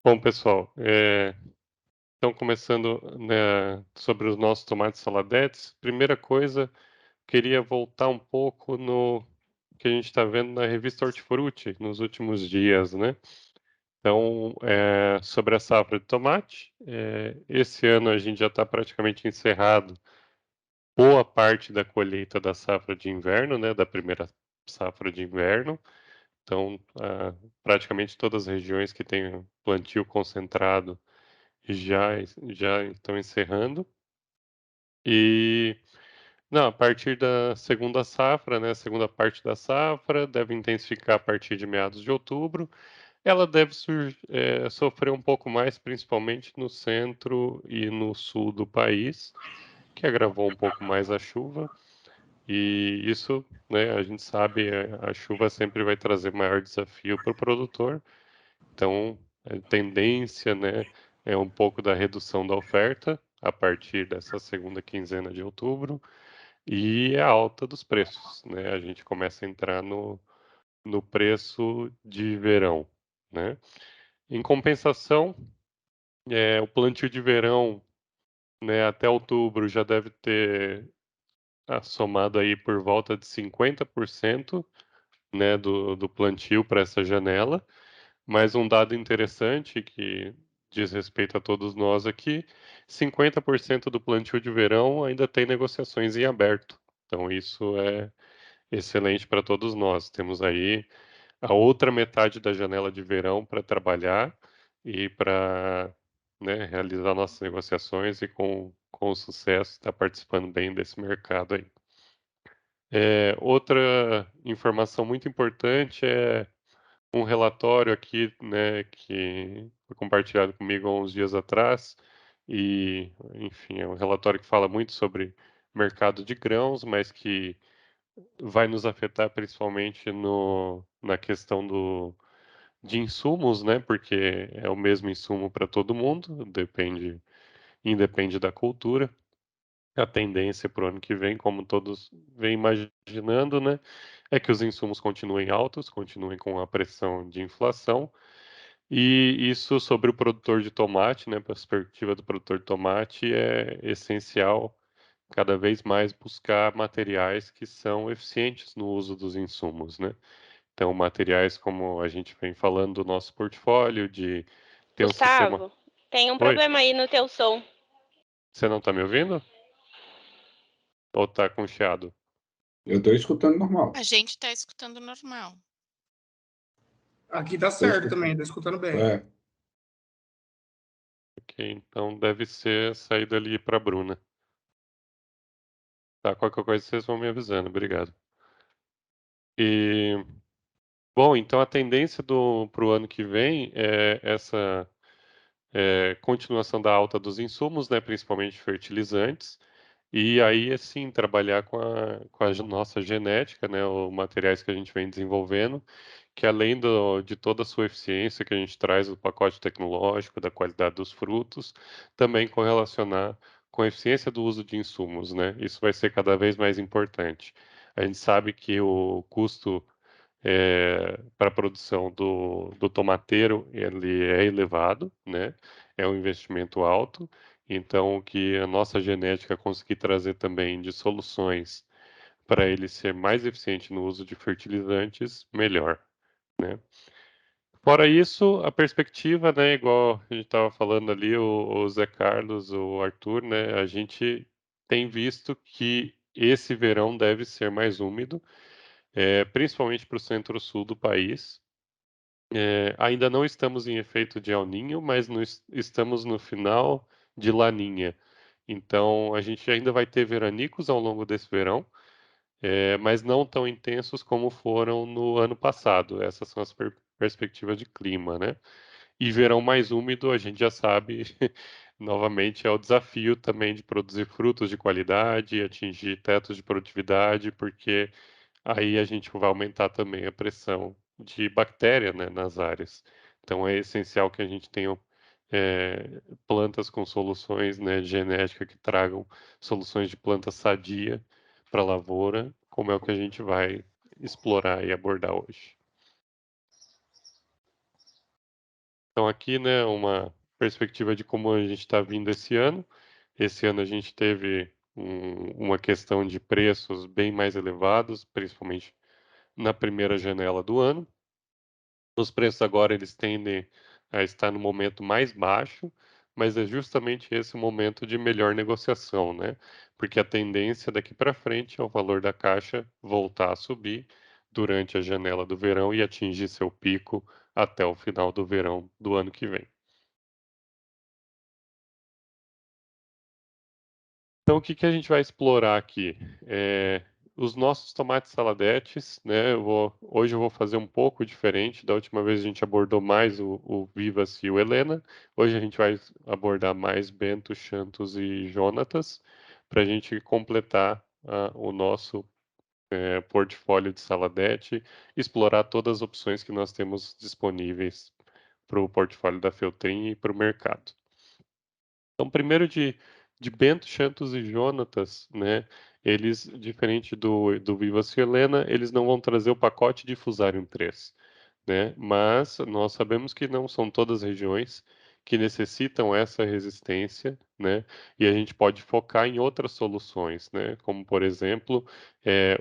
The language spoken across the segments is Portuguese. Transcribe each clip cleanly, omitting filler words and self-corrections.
Bom, pessoal, então começando, né, sobre os nossos tomates saladetes, primeira coisa, queria voltar um pouco no que a gente está vendo na revista Hortifruti nos últimos dias, né? Então, sobre a safra de tomate, esse ano a gente já está praticamente encerrado boa parte da colheita da safra de inverno, né, da primeira safra de inverno. Então, praticamente todas as regiões que têm plantio concentrado já, já estão encerrando. E não, a partir da segunda safra, né, segunda parte da safra, deve intensificar a partir de meados de outubro. Ela deve sofrer um pouco mais, principalmente no centro e no sul do país, que agravou um pouco mais a chuva. E isso, né, a gente sabe, a chuva sempre vai trazer maior desafio para o produtor. Então, a tendência, né, é um pouco da redução da oferta a partir dessa segunda quinzena de outubro e a alta dos preços, né? A gente começa a entrar no preço de verão, né? Em compensação, o plantio de verão, né, até outubro já deve ter somado aí por volta de 50%, né, do plantio para essa janela. Mas um dado interessante que diz respeito a todos nós aqui, 50% do plantio de verão ainda tem negociações em aberto. Então isso é excelente para todos nós. Temos aí a outra metade da janela de verão para trabalhar e para, né, realizar nossas negociações e com sucesso estar participando bem desse mercado aí. Outra informação muito importante é um relatório aqui, né, que foi compartilhado comigo há uns dias atrás, e, enfim, é um relatório que fala muito sobre mercado de grãos, mas que vai nos afetar principalmente na questão de insumos, né, porque é o mesmo insumo para todo mundo, independe da cultura. A tendência para o ano que vem, como todos vêm imaginando, né, é que os insumos continuem altos, continuem com a pressão de inflação, e isso sobre o produtor de tomate, né, a perspectiva do produtor de tomate é essencial cada vez mais buscar materiais que são eficientes no uso dos insumos, né? Então, materiais como a gente vem falando do nosso portfólio, de ter um sistema. Gustavo, tem um Oi, problema aí no teu som. você não está me ouvindo? Ou está com chiado? Eu estou escutando A normal. gente está escutando normal. Aqui tá Tô certo escutando. também, tô escutando bem. É, Ok, então deve ser saída ali para a Bruna. Tá, qualquer coisa vocês vão me avisando, obrigado. E, bom, então a tendência para o ano que vem é essa continuação da alta dos insumos, né, principalmente fertilizantes, e aí, assim, trabalhar com a nossa genética, né, os materiais que a gente vem desenvolvendo, que além de toda a sua eficiência que a gente traz do pacote tecnológico, da qualidade dos frutos, também correlacionar com a eficiência do uso de insumos, né? Isso vai ser cada vez mais importante. A gente sabe que o custo para a produção do tomateiro ele é elevado, né? É um investimento alto. Então, o que a nossa genética conseguir trazer também de soluções para ele ser mais eficiente no uso de fertilizantes, melhor, né? Fora isso, a perspectiva, né, igual a gente estava falando ali, o Zé Carlos, o Arthur, né, a gente tem visto que esse verão deve ser mais úmido, principalmente para o centro-sul do país. Ainda não estamos em efeito de El Niño, mas estamos no final de Laninha. Então, a gente ainda vai ter veranicos ao longo desse verão, mas não tão intensos como foram no ano passado. Essas são as perspectivas de clima, né? E verão mais úmido, a gente já sabe, novamente, é o desafio também de produzir frutos de qualidade, atingir tetos de produtividade, porque aí a gente vai aumentar também a pressão de bactéria, né, nas áreas. Então é essencial que a gente tenha plantas com soluções, né, de genética que tragam soluções de planta sadia para a lavoura, como é o que a gente vai explorar e abordar hoje. Então aqui, né, uma perspectiva de como a gente está vindo esse ano. Esse ano a gente teve uma questão de preços bem mais elevados, principalmente na primeira janela do ano. Os preços agora eles tendem a estar no momento mais baixo, mas é justamente esse o momento de melhor negociação, né? Porque a tendência daqui para frente é o valor da caixa voltar a subir durante a janela do verão e atingir seu pico até o final do verão do ano que vem. Então, o que que a gente vai explorar aqui? Os nossos tomates saladetes, né? Hoje eu vou fazer um pouco diferente. Da última vez a gente abordou mais o Vivas e o Helena. Hoje a gente vai abordar mais Bento, Chantos e Jonatas, para a gente completar o nosso portfólio de saladete, explorar todas as opções que nós temos disponíveis para o portfólio da Feltrin e para o mercado. Então, primeiro de Bento, Chantos e Jonatas, né? Eles, diferente do Vivas e Helena, eles não vão trazer o pacote de Fusarium 3, né? Mas nós sabemos que não são todas as regiões que necessitam essa resistência, né? E a gente pode focar em outras soluções, né? Como, por exemplo,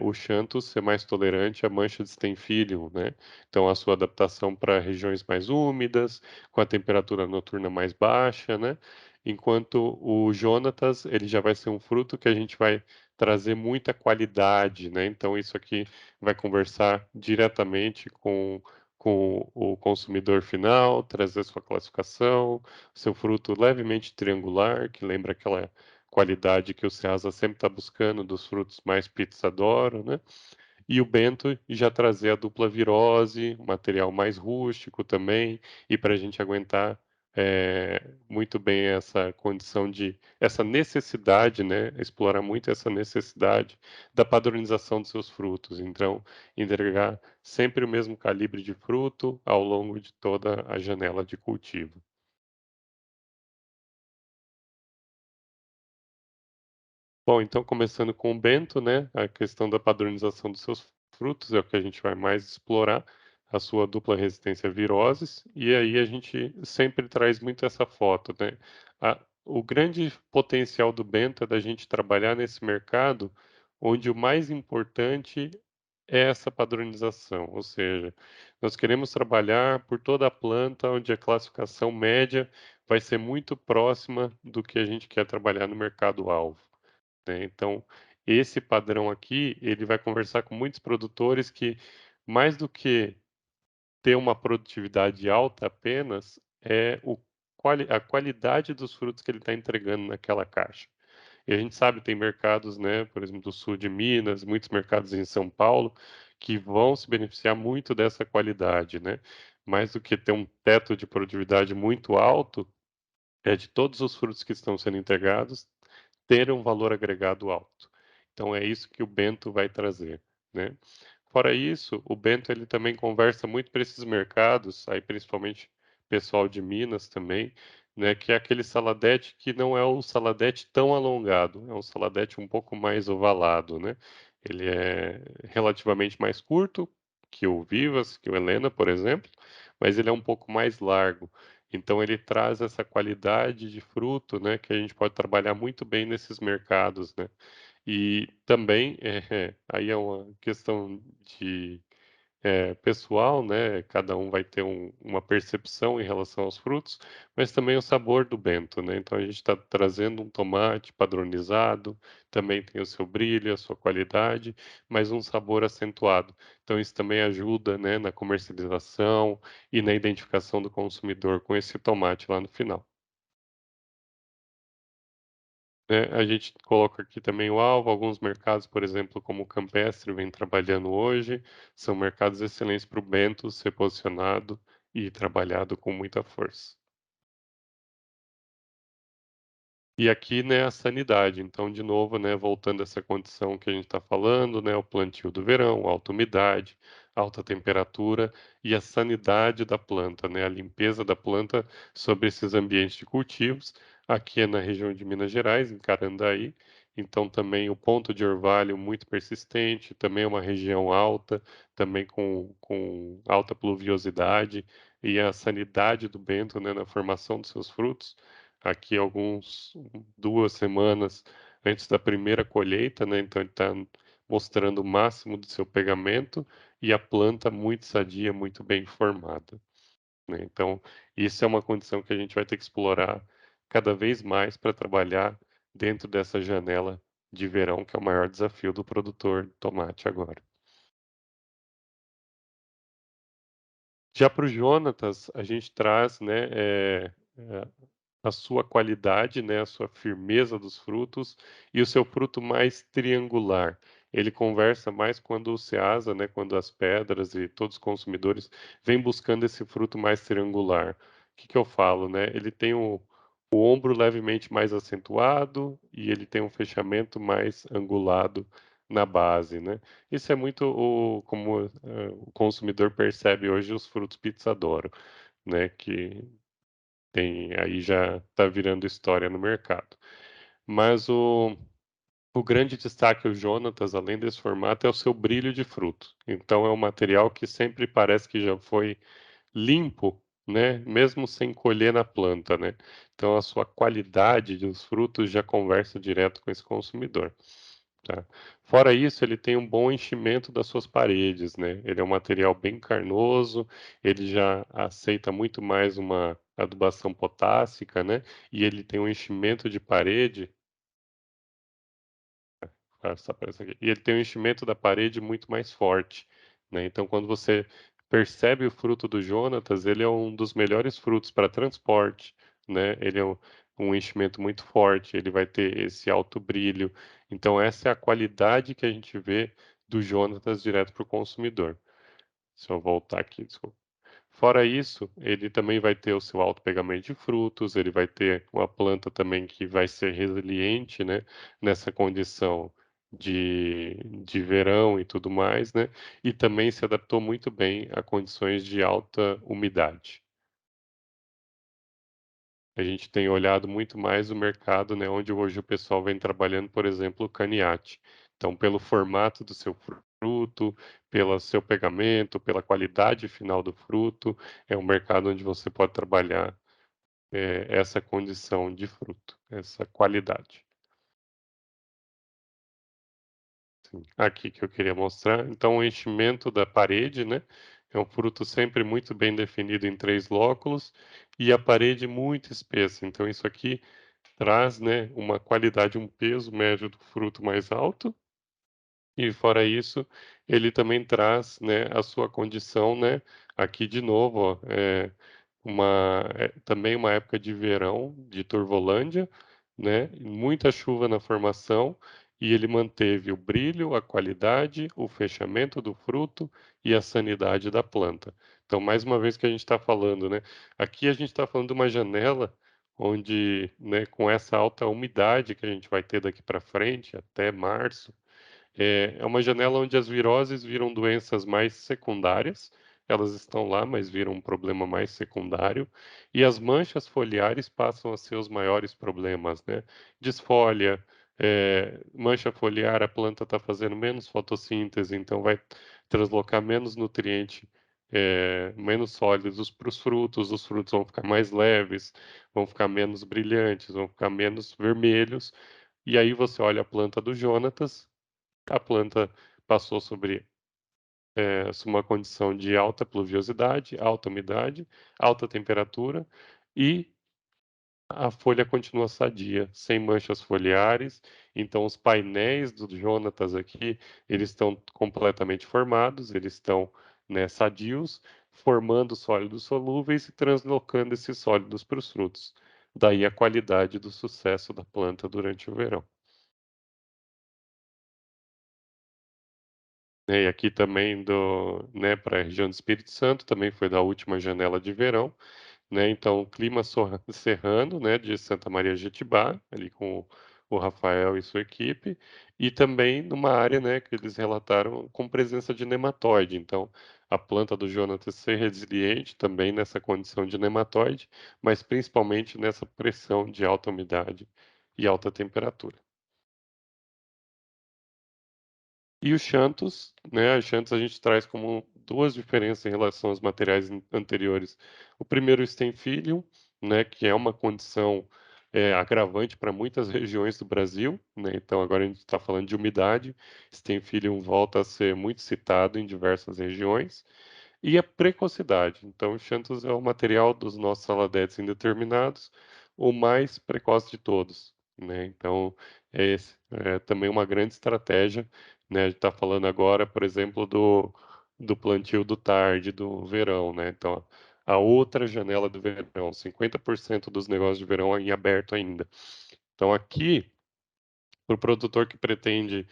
o Xanthus ser mais tolerante à mancha de Staphylium, né? Então, a sua adaptação para regiões mais úmidas, com a temperatura noturna mais baixa, né? Enquanto o Jonatas, ele já vai ser um fruto que a gente vai trazer muita qualidade, né? Então, isso aqui vai conversar diretamente com o consumidor final, trazer sua classificação, seu fruto levemente triangular, que lembra aquela qualidade que o Ceasa sempre está buscando dos frutos mais Pizzadoro, né? E o Bento já trazer a dupla virose, um material mais rústico também, e para a gente aguentar muito bem essa condição essa necessidade, né? Explorar muito essa necessidade da padronização dos seus frutos. Então, entregar sempre o mesmo calibre de fruto ao longo de toda a janela de cultivo. Bom, então começando com o Bento, né? A questão da padronização dos seus frutos é o que a gente vai mais explorar, a sua dupla resistência a viroses, e aí a gente sempre traz muito essa foto, né? O grande potencial do Bento é da gente trabalhar nesse mercado onde o mais importante é essa padronização, ou seja, nós queremos trabalhar por toda a planta onde a classificação média vai ser muito próxima do que a gente quer trabalhar no mercado-alvo, né? Então, esse padrão aqui, ele vai conversar com muitos produtores que, mais do que ter uma produtividade alta apenas, a qualidade dos frutos que ele está entregando naquela caixa. E a gente sabe, tem mercados, né, por exemplo, do sul de Minas, muitos mercados em São Paulo, que vão se beneficiar muito dessa qualidade, né? Mais do que ter um teto de produtividade muito alto, é de todos os frutos que estão sendo integrados ter um valor agregado alto. Então é isso que o Bento vai trazer, né? Fora isso, o Bento ele também conversa muito para esses mercados, aí principalmente pessoal de Minas também, né? Que é aquele saladete que não é um saladete tão alongado, é um saladete um pouco mais ovalado, né? Ele é relativamente mais curto que o Vivas, que o Helena, por exemplo, mas ele é um pouco mais largo. Então ele traz essa qualidade de fruto, né, que a gente pode trabalhar muito bem nesses mercados, né? E também aí é uma questão de pessoal, né? Cada um vai ter uma percepção em relação aos frutos, mas também o sabor do bento, né? Então a gente está trazendo um tomate padronizado, também tem o seu brilho, a sua qualidade, mas um sabor acentuado. Então isso também ajuda, né, na comercialização e na identificação do consumidor com esse tomate lá no final. Né? A gente coloca aqui também o alvo, alguns mercados, por exemplo, como o Campestre vem trabalhando hoje, são mercados excelentes para o Bento ser posicionado e trabalhado com muita força. E aqui, né, a sanidade. Então, de novo, né, voltando a essa condição que a gente está falando, né, o plantio do verão, alta umidade, alta temperatura e a sanidade da planta, né, a limpeza da planta sobre esses ambientes de cultivos. Aqui é na região de Minas Gerais, em Carandaí, então também o ponto de orvalho muito persistente, também é uma região alta, também com alta pluviosidade, e a sanidade do Bento, né, na formação dos seus frutos, aqui alguns 2 semanas antes da primeira colheita, né, então ele está mostrando o máximo do seu pegamento, e a planta muito sadia, muito bem formada, né? Então, isso é uma condição que a gente vai ter que explorar cada vez mais para trabalhar dentro dessa janela de verão, que é o maior desafio do produtor de tomate agora. Já para o Jonatas, a gente traz, né, a sua qualidade, né, a sua firmeza dos frutos e o seu fruto mais triangular. Ele conversa mais quando o Ceasa, né, quando as pedras e todos os consumidores vêm buscando esse fruto mais triangular. O que que eu falo, né? Ele tem o ombro levemente mais acentuado e ele tem um fechamento mais angulado na base, né? Isso é muito como o consumidor percebe hoje os frutos Pizzadoro, né? Que tem, aí já está virando história no mercado. Mas o grande destaque do Jonatas, além desse formato, é o seu brilho de fruto. Então é um material que sempre parece que já foi limpo, né? Mesmo sem colher na planta, né? Então a sua qualidade dos frutos já conversa direto com esse consumidor. Tá. Fora isso, ele tem um bom enchimento das suas paredes, né? Ele é um material bem carnoso, ele já aceita muito mais uma adubação potássica, né? E ele tem um enchimento de parede, e ele tem um enchimento da parede muito mais forte, né? Então, quando você percebe o fruto do Jonatas, ele é um dos melhores frutos para transporte, né? Ele é um enchimento muito forte, ele vai ter esse alto brilho. Então, essa é a qualidade que a gente vê do Jonatas direto para o consumidor. Se eu voltar aqui, desculpa. Fora isso, ele também vai ter o seu alto pegamento de frutos, ele vai ter uma planta também que vai ser resiliente, né, nessa condição de verão e tudo mais, né, e também se adaptou muito bem a condições de alta umidade. A gente tem olhado muito mais o mercado, né, onde hoje o pessoal vem trabalhando, por exemplo, o caniate. Então, pelo formato do seu fruto, pelo seu pegamento, pela qualidade final do fruto, é um mercado onde você pode trabalhar essa condição de fruto, essa qualidade. Sim. Aqui que eu queria mostrar. Então, o enchimento da parede, né? É um fruto sempre muito bem definido em 3 lóculos e a parede muito espessa. Então, isso aqui traz, né, uma qualidade, um peso médio do fruto mais alto. E fora isso, ele também traz, né, a sua condição, né, aqui de novo, ó, também uma época de verão de Turvolândia, né, muita chuva na formação, e ele manteve o brilho, a qualidade, o fechamento do fruto e a sanidade da planta. Então, mais uma vez que a gente está falando, né, aqui a gente está falando de uma janela onde, né, com essa alta umidade que a gente vai ter daqui para frente, até março, é uma janela onde as viroses viram doenças mais secundárias, elas estão lá, mas viram um problema mais secundário, e as manchas foliares passam a ser os maiores problemas, né? Desfolha, mancha foliar, a planta está fazendo menos fotossíntese, então vai translocar menos nutriente, menos sólidos para os frutos vão ficar mais leves, vão ficar menos brilhantes, vão ficar menos vermelhos, e aí você olha a planta do Jonatas, a planta passou sobre uma condição de alta pluviosidade, alta umidade, alta temperatura e a folha continua sadia, sem manchas foliares. Então, os painéis do Jonatas aqui, eles estão completamente formados, eles estão, né, sadios, formando sólidos solúveis e translocando esses sólidos para os frutos. Daí a qualidade do sucesso da planta durante o verão. E aqui também né, para a região do Espírito Santo, também foi da última janela de verão, né? Então, clima serrano, né, de Santa Maria Jetibá, ali com o Rafael e sua equipe, e também numa área, né, que eles relataram com presença de nematóide. Então, a planta do Jonatas ser resiliente também nessa condição de nematóide, mas principalmente nessa pressão de alta umidade e alta temperatura. E o Xanthus, né, a Xanthus a gente traz como duas diferenças em relação aos materiais anteriores. O primeiro, o Stenfilium, né, que é uma condição agravante para muitas regiões do Brasil, né, então agora a gente está falando de umidade, Stenfilium volta a ser muito citado em diversas regiões, e a precocidade. Então, o Xanthus é o material dos nossos saladetes indeterminados, o mais precoce de todos, né? Então, esse é também uma grande estratégia, né? A gente está falando agora, por exemplo, do plantio do tarde, do verão, né? Então, a outra janela do verão, 50% dos negócios de verão em aberto ainda. Então, aqui, para o produtor que pretende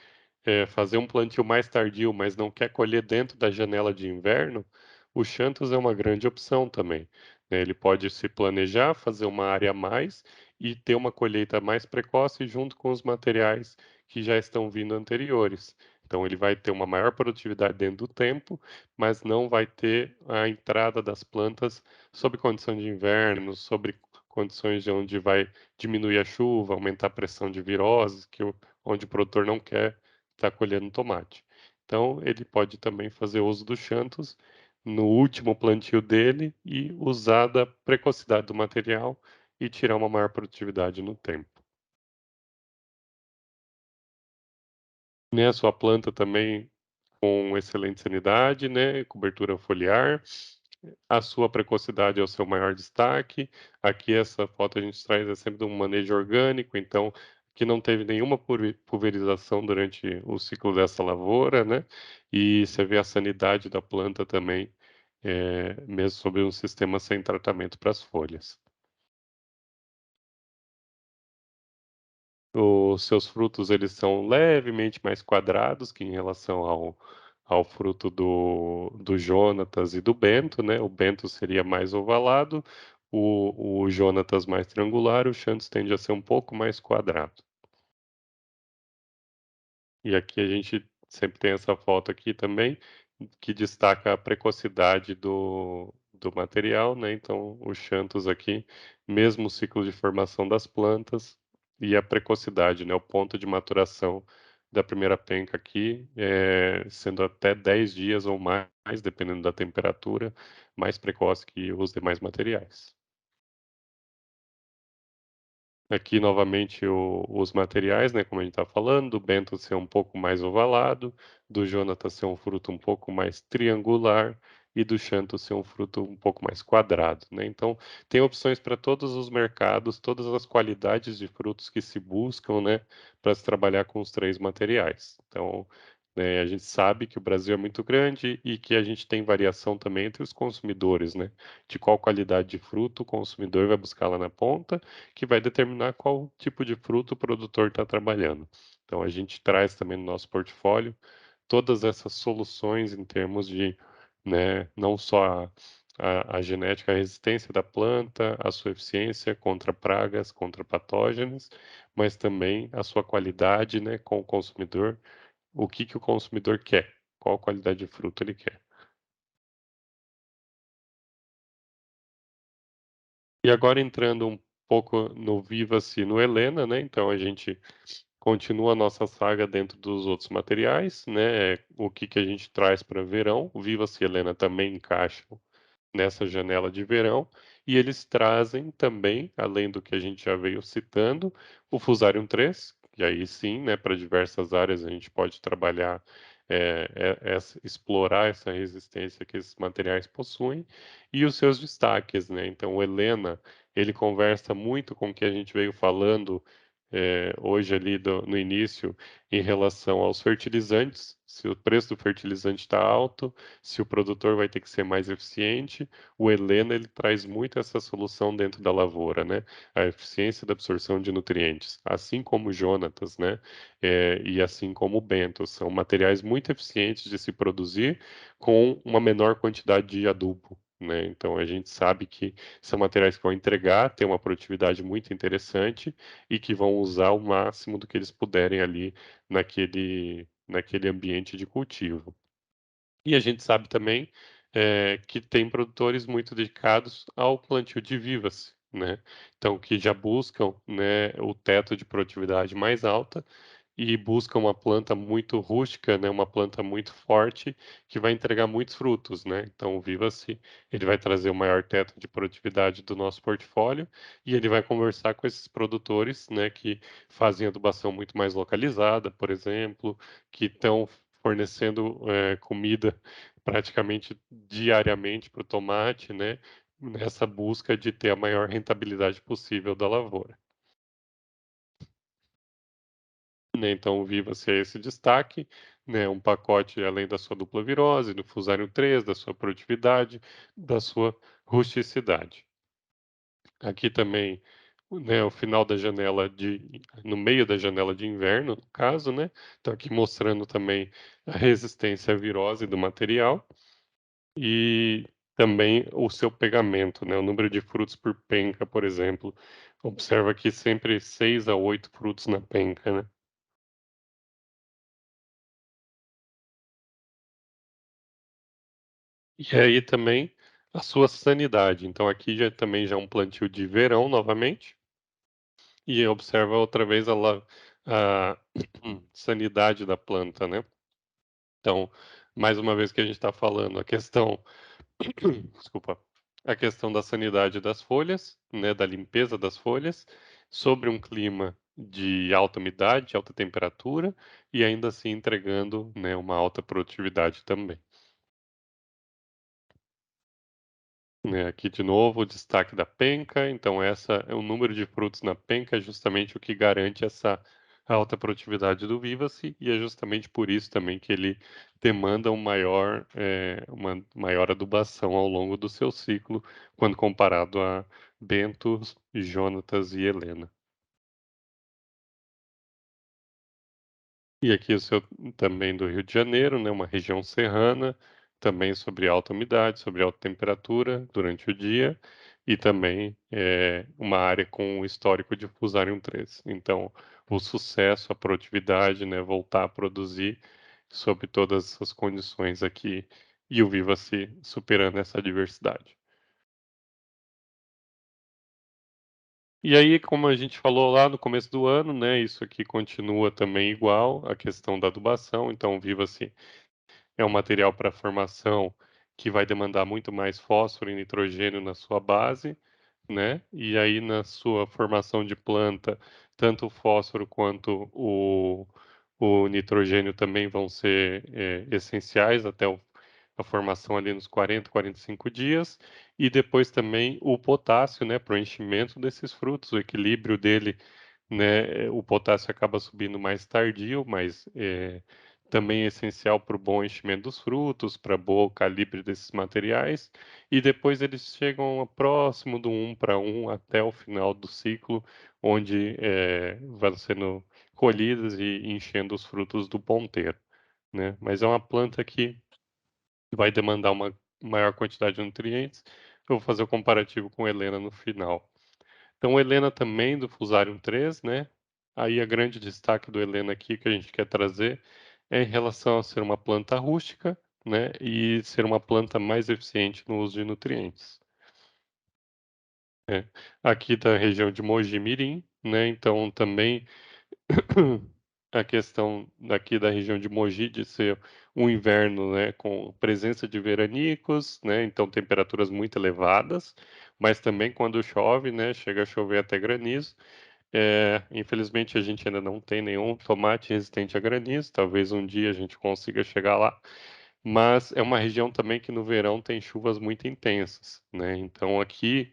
fazer um plantio mais tardio, mas não quer colher dentro da janela de inverno, o Xanthus é uma grande opção também, né? Ele pode se planejar, fazer uma área a mais e ter uma colheita mais precoce junto com os materiais que já estão vindo anteriores. Então ele vai ter uma maior produtividade dentro do tempo, mas não vai ter a entrada das plantas sob condição de inverno, sobre condições de onde vai diminuir a chuva, aumentar a pressão de viroses, onde o produtor não quer estar colhendo tomate. Então, ele pode também fazer uso do Xanthus no último plantio dele e usar da precocidade do material e tirar uma maior produtividade no tempo. Né, a sua planta também com excelente sanidade, né, cobertura foliar, a sua precocidade é o seu maior destaque. Aqui essa foto a gente traz é sempre de um manejo orgânico, então que não teve nenhuma pulverização durante o ciclo dessa lavoura, né? E você vê a sanidade da planta também, mesmo sobre um sistema sem tratamento para as folhas. Os seus frutos eles são levemente mais quadrados que em relação ao fruto do Jonatas e do Bento, né? O Bento seria mais ovalado, o Jonatas mais triangular, o Xanthus tende a ser um pouco mais quadrado. E aqui a gente sempre tem essa foto aqui também, que destaca a precocidade do material, né? Então, o Xanthus aqui, mesmo o ciclo de formação das plantas e a precocidade, né? O ponto de maturação da primeira penca aqui, sendo até 10 dias ou mais, dependendo da temperatura, mais precoce que os demais materiais. Aqui novamente os materiais, né, como a gente está falando, do Bento ser um pouco mais ovalado, do Jonathan ser um fruto um pouco mais triangular e do Xanto ser um fruto um pouco mais quadrado, né? Então tem opções para todos os mercados, todas as qualidades de frutos que se buscam, né, para se trabalhar com os três materiais. Então, né, a gente sabe que o Brasil é muito grande e que a gente tem variação também entre os consumidores, né? De qual qualidade de fruto o consumidor vai buscar lá na ponta que vai determinar qual tipo de fruto o produtor está trabalhando. Então, a gente traz também no nosso portfólio todas essas soluções em termos de, né, não só a genética, a resistência da planta, a sua eficiência contra pragas, contra patógenos, mas também a sua qualidade, né, com o consumidor, o que que o consumidor quer, qual qualidade de fruto ele quer. E agora entrando um pouco no Viva-se e no Helena, né? Então a gente continua a nossa saga dentro dos outros materiais, né? O que que a gente traz para verão? O Viva-se e Helena também encaixam nessa janela de verão, e eles trazem também, além do que a gente já veio citando, o Fusarium 3, que aí sim, né, para diversas áreas a gente pode trabalhar, explorar essa resistência que esses materiais possuem, e os seus destaques, né? Então, o Helena, ele conversa muito com o que a gente veio falando hoje ali no início em relação aos fertilizantes, se o preço do fertilizante está alto, se o produtor vai ter que ser mais eficiente, o Helena ele traz muito essa solução dentro da lavoura, né? A eficiência da absorção de nutrientes, assim como o Jonatas, né? E assim como o Bento, são materiais muito eficientes de se produzir com uma menor quantidade de adubo. Né? Então a gente sabe que são materiais que vão entregar, ter uma produtividade muito interessante e que vão usar o máximo do que eles puderem ali naquele ambiente de cultivo. E a gente sabe também que tem produtores muito dedicados ao plantio de vivas, né? Então, que já buscam, né, o teto de produtividade mais alta e busca uma planta muito rústica, né, uma planta muito forte, que vai entregar muitos frutos, né. Então o Vivace, ele vai trazer o maior teto de produtividade do nosso portfólio, e ele vai conversar com esses produtores, né, que fazem adubação muito mais localizada, por exemplo, que estão fornecendo, comida praticamente diariamente para o tomate, né, nessa busca de ter a maior rentabilidade possível da lavoura. Né, então o Vivace é esse destaque, né, um pacote além da sua dupla virose, do Fusarium 3, da sua produtividade, da sua rusticidade. Aqui também, né, o final da janela no meio da janela de inverno, no caso, né, então aqui mostrando também a resistência à virose do material e também o seu pegamento, né, o número de frutos por penca, por exemplo. Observa aqui sempre 6 a 8 frutos na penca, né. E aí também a sua sanidade. Então aqui já é um plantio de verão novamente, e observa outra vez a sanidade da planta, né. Então, mais uma vez que a gente está falando a questão desculpa, a questão da sanidade das folhas, né, da limpeza das folhas, sobre um clima de alta umidade, alta temperatura, e ainda assim entregando, né, uma alta produtividade também. Né, aqui de novo o destaque da penca, então essa é o número de frutos na penca, é justamente o que garante essa alta produtividade do Vivace, e é justamente por isso também que ele demanda uma maior adubação ao longo do seu ciclo, quando comparado a Bento, Jonatas e Helena. E aqui o seu também do Rio de Janeiro, né, uma região serrana, também sobre alta umidade, sobre alta temperatura durante o dia, e também uma área com histórico de Fusarium 3. Então, o sucesso, a produtividade, né, voltar a produzir sob todas essas condições aqui, e o Vivace superando essa adversidade. E aí, como a gente falou lá no começo do ano, né, isso aqui continua também igual, a questão da adubação, então o Vivace é um material para formação que vai demandar muito mais fósforo e nitrogênio na sua base, né? E aí na sua formação de planta, tanto o fósforo quanto o nitrogênio também vão ser essenciais até a formação ali nos 40, 45 dias, e depois também o potássio, né, para o enchimento desses frutos, o equilíbrio dele, né, o potássio acaba subindo mais tardio, mas também é essencial para o bom enchimento dos frutos, para bom calibre desses materiais, e depois eles chegam próximo do 1:1 até o final do ciclo, onde vão sendo colhidas e enchendo os frutos do ponteiro, né. Mas é uma planta que vai demandar uma maior quantidade de nutrientes. Eu vou fazer o comparativo com Helena no final. Então, Helena também do Fusarium 3, né? Aí a grande destaque do Helena aqui que a gente quer trazer é em relação a ser uma planta rústica, né? E ser uma planta mais eficiente no uso de nutrientes. Né? Aqui da região de Mogi Mirim, né? Então também a questão daqui da região de Mogi de ser um inverno, né, com presença de veranicos, né, então temperaturas muito elevadas, mas também quando chove, né, chega a chover até granizo. Infelizmente a gente ainda não tem nenhum tomate resistente a granizo, talvez um dia a gente consiga chegar lá, mas é uma região também que no verão tem chuvas muito intensas, né, então aqui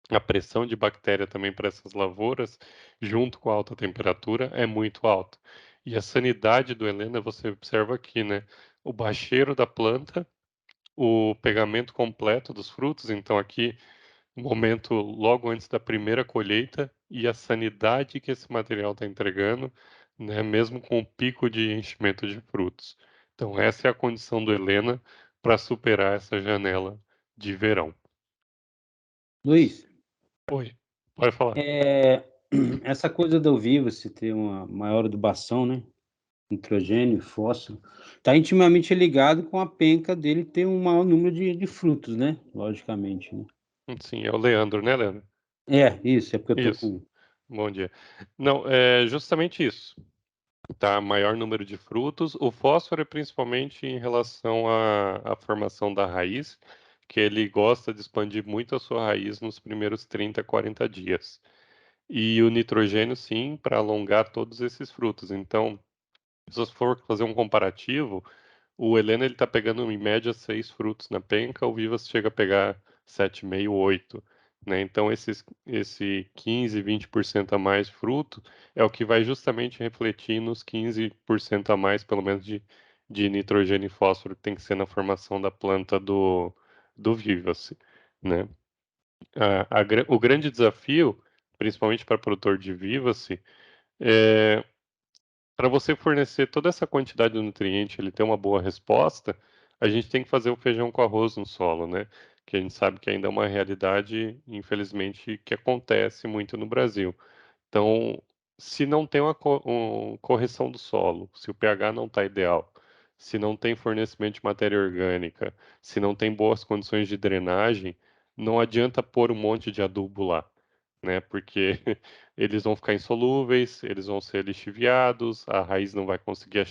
a pressão de bactéria também para essas lavouras, junto com a alta temperatura, é muito alta. E a sanidade do Helena, você observa aqui, né? O bacheiro da planta, o pegamento completo dos frutos, então aqui, o momento logo antes da primeira colheita, e a sanidade que esse material está entregando, né? Mesmo com o pico de enchimento de frutos. Então, essa é a condição do Helena para superar essa janela de verão. Luiz, Oi, pode falar. essa coisa do Vivace ter uma maior adubação, né, nitrogênio, fósforo, está intimamente ligado com a penca dele ter um maior número de frutos, né, logicamente, né. Sim, é o Leandro, né, Leandro? É, isso, é porque eu tô Isso, com bom dia. Não, é justamente isso. tá? Maior número de frutos. O fósforo é principalmente em relação à formação da raiz, que ele gosta de expandir muito a sua raiz nos primeiros 30, 40 dias. E o nitrogênio, sim, para alongar todos esses frutos. Então, se você for fazer um comparativo, o Helena ele está pegando em média 6 frutos na penca, o Vivas chega a pegar 7,5, 8. Né? Então, esse 15, 20% a mais fruto é o que vai justamente refletir nos 15% a mais, pelo menos, de nitrogênio e fósforo que tem que ser na formação da planta do Vivace. Né? O grande desafio, principalmente para produtor de Vivace, é para você fornecer toda essa quantidade de nutriente, ele ter uma boa resposta, a gente tem que fazer o feijão com arroz no solo, né? Que a gente sabe que ainda é uma realidade, infelizmente, que acontece muito no Brasil. Então, se não tem uma correção do solo, se o pH não está ideal, se não tem fornecimento de matéria orgânica, se não tem boas condições de drenagem, não adianta pôr um monte de adubo lá, né? Porque eles vão ficar insolúveis, eles vão ser lixiviados, a raiz não vai conseguir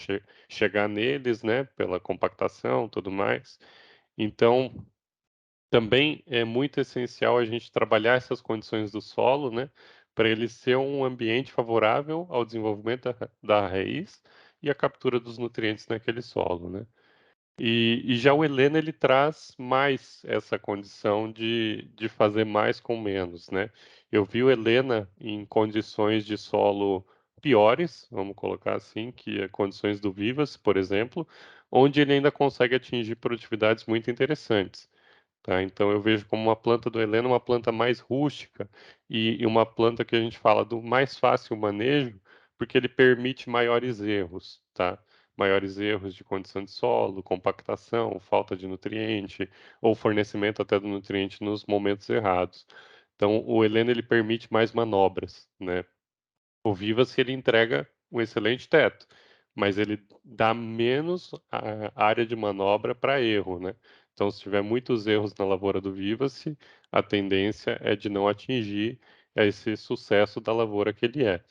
chegar neles, né? Pela compactação, tudo mais. Então, também é muito essencial a gente trabalhar essas condições do solo, né, para ele ser um ambiente favorável ao desenvolvimento da raiz e à captura dos nutrientes naquele solo, né. E já o Helena ele traz mais essa condição de fazer mais com menos, né. Eu vi o Helena em condições de solo piores, vamos colocar assim, que é condições do Vivas, por exemplo, onde ele ainda consegue atingir produtividades muito interessantes. Tá? Então eu vejo como uma planta do Helena uma planta mais rústica e uma planta que a gente fala do mais fácil manejo, porque ele permite maiores erros, tá? Maiores erros de condição de solo, compactação, falta de nutriente ou fornecimento até do nutriente nos momentos errados. Então o Helena ele permite mais manobras, né? O Vivas ele entrega um excelente teto, mas ele dá menos área de manobra para erro, né? Então, se tiver muitos erros na lavoura do Vivace, a tendência é de não atingir esse sucesso da lavoura que ele é,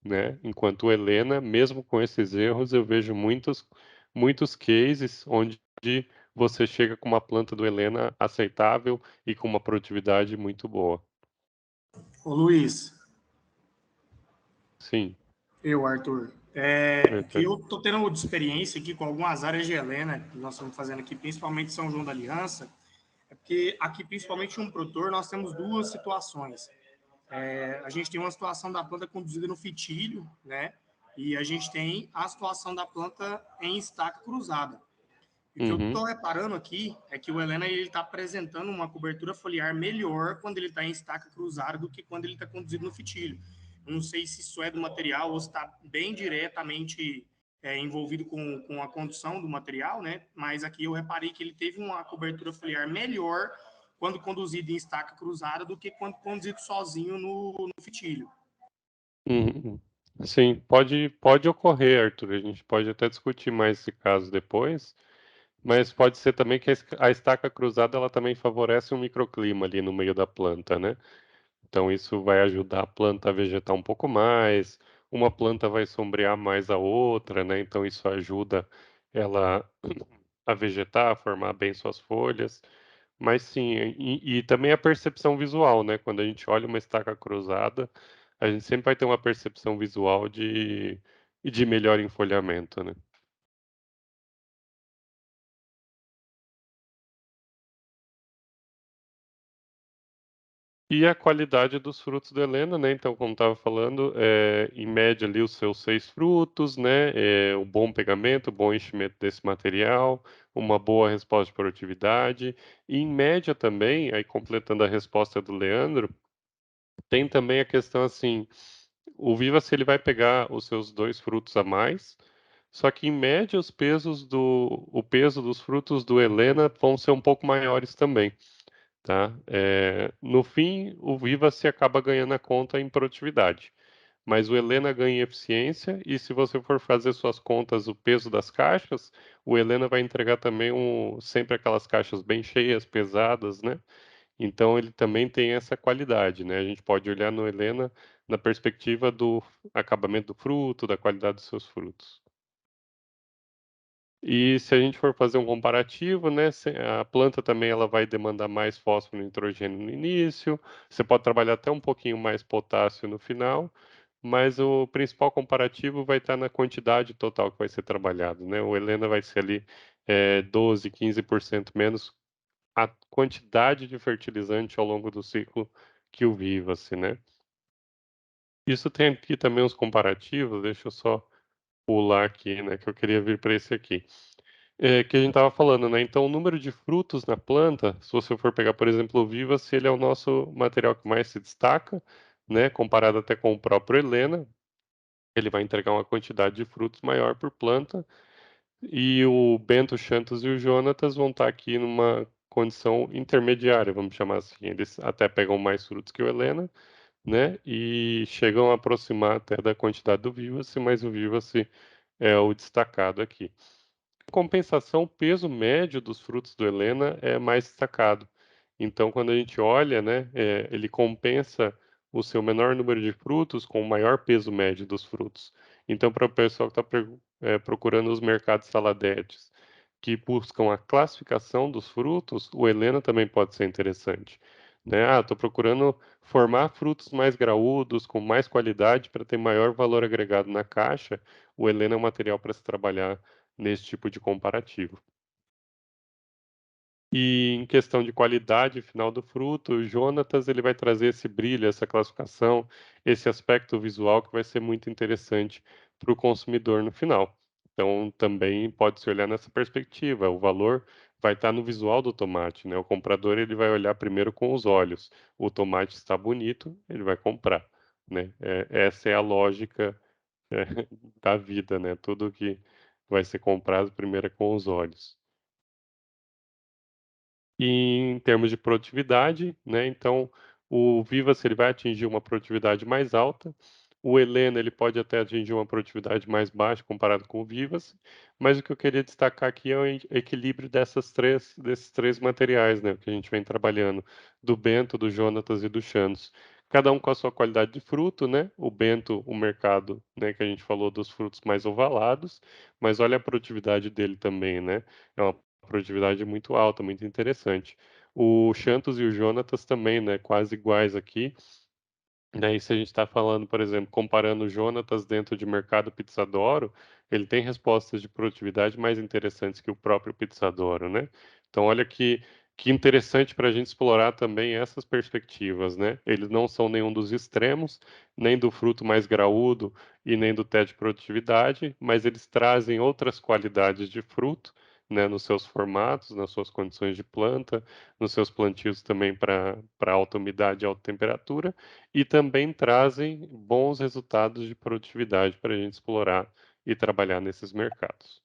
né? Enquanto o Helena, mesmo com esses erros, eu vejo muitos cases onde você chega com uma planta do Helena aceitável e com uma produtividade muito boa. Ô, Luiz, Sim, Arthur, que perfeito. eu tô tendo de experiência aqui com algumas áreas de Helena que nós estamos fazendo aqui, principalmente São João da Aliança, é porque aqui, principalmente um produtor, nós temos duas situações. A gente tem uma situação da planta conduzida no fitilho, né? E a gente tem a situação da planta em estaca cruzada. E o que eu Uhum, estou reparando aqui é que o Helena está apresentando uma cobertura foliar melhor quando ele está em estaca cruzada do que quando ele está conduzido no fitilho. Eu não sei se isso é do material ou se está bem diretamente envolvido com a condução do material, né? Mas aqui eu reparei que ele teve uma cobertura foliar melhor quando conduzido em estaca cruzada do que quando conduzido sozinho no fitilho. uhum. Sim, pode ocorrer, Arthur. A gente pode até discutir mais esse caso depois, mas pode ser também que a estaca cruzada ela também favorece um microclima ali no meio da planta, né? Então isso vai ajudar a planta a vegetar um pouco mais, uma planta vai sombrear mais a outra, né? Então isso ajuda ela a vegetar, a formar bem suas folhas. Mas sim, e também a percepção visual, né? Quando a gente olha uma estaca cruzada, a gente sempre vai ter uma percepção visual de melhor enfolhamento, né? E a qualidade dos frutos do Helena, né? Então, como estava falando, em média ali os seus 6 frutos, né? O bom pegamento, o bom enchimento desse material, uma boa resposta de produtividade. E em média também, aí completando a resposta do Leandro, tem também a questão assim, o Vivace ele vai pegar os seus 2 frutos a mais, só que em média o peso dos frutos do Helena vão ser um pouco maiores também, tá? No fim, o Vivace acaba ganhando a conta em produtividade, mas o Helena ganha em eficiência e se você for fazer suas contas, o peso das caixas, o Helena vai entregar também sempre aquelas caixas bem cheias, pesadas, né? Então ele também tem essa qualidade, né? A gente pode olhar no Helena na perspectiva do acabamento do fruto, da qualidade dos seus frutos. E se a gente for fazer um comparativo, né, a planta também ela vai demandar mais fósforo e nitrogênio no início, você pode trabalhar até um pouquinho mais potássio no final, mas o principal comparativo vai estar na quantidade total que vai ser trabalhado, né? O Helena vai ser ali 12, 15% menos a quantidade de fertilizante ao longo do ciclo que o Viva-se, né? Isso tem aqui também os comparativos, deixa eu só pular aqui, né, que eu queria vir para esse aqui. Que a gente estava falando, né? Então, o número de frutos na planta, se você for pegar, por exemplo, o Viva-se, ele é o nosso material que mais se destaca, né? Comparado até com o próprio Helena, ele vai entregar uma quantidade de frutos maior por planta, e o Bento, o Xantos e o Jonatas vão estar aqui numa condição intermediária, vamos chamar assim. Eles até pegam mais frutos que o Helena, né? E chegam a aproximar até da quantidade do Viva-se, mas o Viva-se é o destacado aqui. Em compensação, o peso médio dos frutos do Helena é mais destacado. Então, quando a gente olha, né, ele compensa o seu menor número de frutos com o maior peso médio dos frutos. Então, para o pessoal que está procurando os mercados saladetes que buscam a classificação dos frutos, o Helena também pode ser interessante. Né? Ah, estou procurando formar frutos mais graúdos, com mais qualidade, para ter maior valor agregado na caixa. O Helena é um material para se trabalhar nesse tipo de comparativo. E em questão de qualidade final do fruto, o Jonatas ele vai trazer esse brilho, essa classificação, esse aspecto visual que vai ser muito interessante para o consumidor no final. Então, também pode se olhar nessa perspectiva. O valor vai estar no visual do tomate, né? O comprador ele vai olhar primeiro com os olhos. O tomate está bonito, ele vai comprar, né? Essa é a lógica da vida, né? Tudo que vai ser comprado primeiro é com os olhos. E em termos de produtividade, né, então o Vivas ele vai atingir uma produtividade mais alta, o Helena ele pode até atingir uma produtividade mais baixa comparado com o Vivas, mas o que eu queria destacar aqui é o equilíbrio desses três materiais, né, que a gente vem trabalhando, do Bento, do Jonatas e do Xanos. Cada um com a sua qualidade de fruto, né? O Bento, o mercado, né, que a gente falou dos frutos mais ovalados, mas olha a produtividade dele também, né? É uma produtividade muito alta, muito interessante. O Xantos e o Jonatas também, né, quase iguais aqui. Daí, se a gente está falando, por exemplo, comparando o Jonatas dentro de mercado Pizzadoro, ele tem respostas de produtividade mais interessantes que o próprio Pizzadoro, né? Então, olha que interessante para a gente explorar também essas perspectivas, né? Eles não são nenhum dos extremos, nem do fruto mais graúdo e nem do teste de produtividade, mas eles trazem outras qualidades de fruto, né, nos seus formatos, nas suas condições de planta, nos seus plantios também para alta umidade e alta temperatura, e também trazem bons resultados de produtividade para a gente explorar e trabalhar nesses mercados.